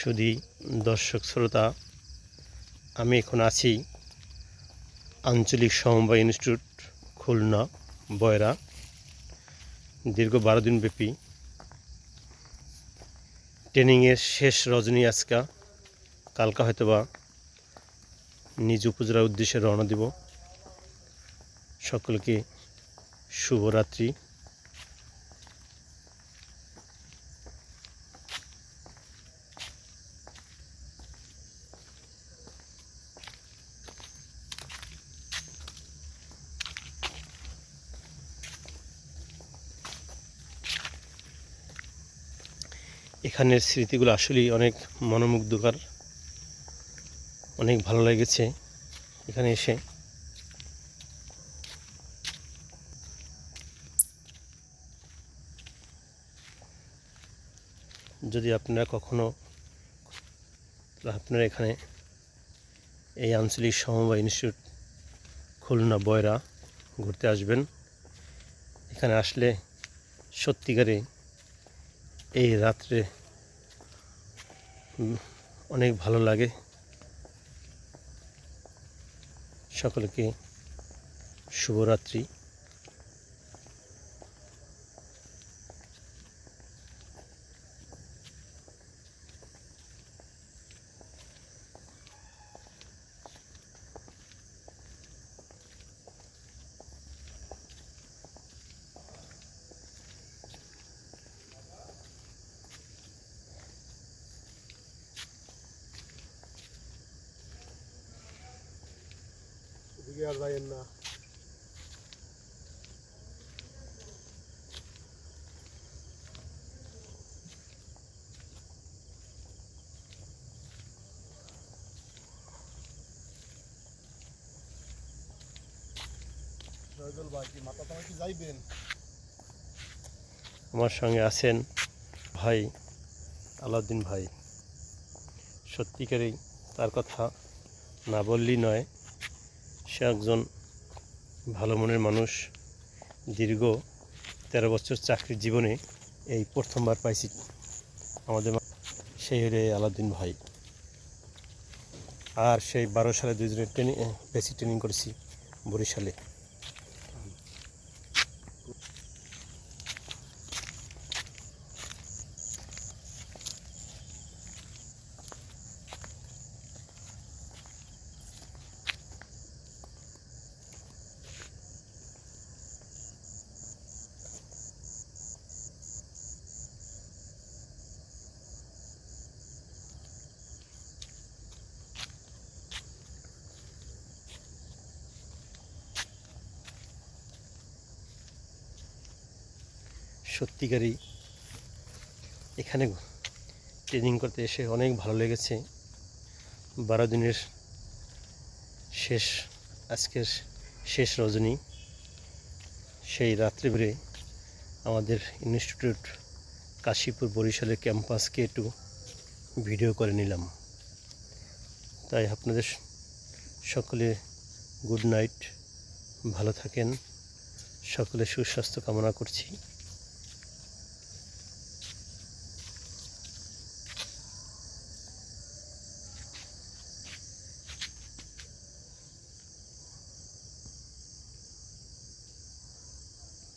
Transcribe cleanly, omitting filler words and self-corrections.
সুধী দর্শক শ্রোতা, আমি এখন আছি আঞ্চলিক সমবায় ইনস্টিটিউট খুলনা বয়রা। দীর্ঘ 12 দিনব্যাপী ট্রেনিংয়ের শেষ রজনী আজকা। কালকা হয়তোবা নিজ উপজেলার উদ্দেশ্যে রওনা দিব। সকলকে শুভরাত্রি। এখানের স্মৃতিগুলো আসলেই অনেক মনোমুগ্ধকর, অনেক ভালো লেগেছে এখানে এসে। যদি আপনারা কখনো এখানে এই আঞ্চলিক সমবায় ইনস্টিটিউট খুলনা বয়রা ঘুরতে আসবেন, এখানে আসলে সত্যিকারে এই রাত্রে অনেক ভালো লাগে। সকলকে শুভরাত্রি। আর যাইয়েন না। শহীদুল ভাই কি মাথা তোমার কি যাইবেন? আমার সঙ্গে আছেন ভাই আলাউদ্দিন ভাই। সত্যিকারেই তার কথা না বললেই নয়। সে একজন ভালো মনের মানুষ। দীর্ঘ 13 বছর চাকরির জীবনে এই প্রথমবার পাইছি আমাদের সেই হলে আলাউদ্দিন ভাই। আর সেই 12 সালে দুজনের বেসিক ট্রেনিং করেছি বরিশালে। সত্যিকারই এখানে ট্রেনিং করতে এসে অনেক ভালো লেগেছে। 12 দিনের আজকের শেষ রজনী। সেই রাত্রিবেলা আমাদের ইনস্টিটিউট কাশীপুর বরিশালের ক্যাম্পাসকে একটু ভিডিও করে নিলাম। তাই আপনাদের সকলে গুড নাইট, ভালো থাকেন। সকলে সুস্বাস্থ্য কামনা করছি।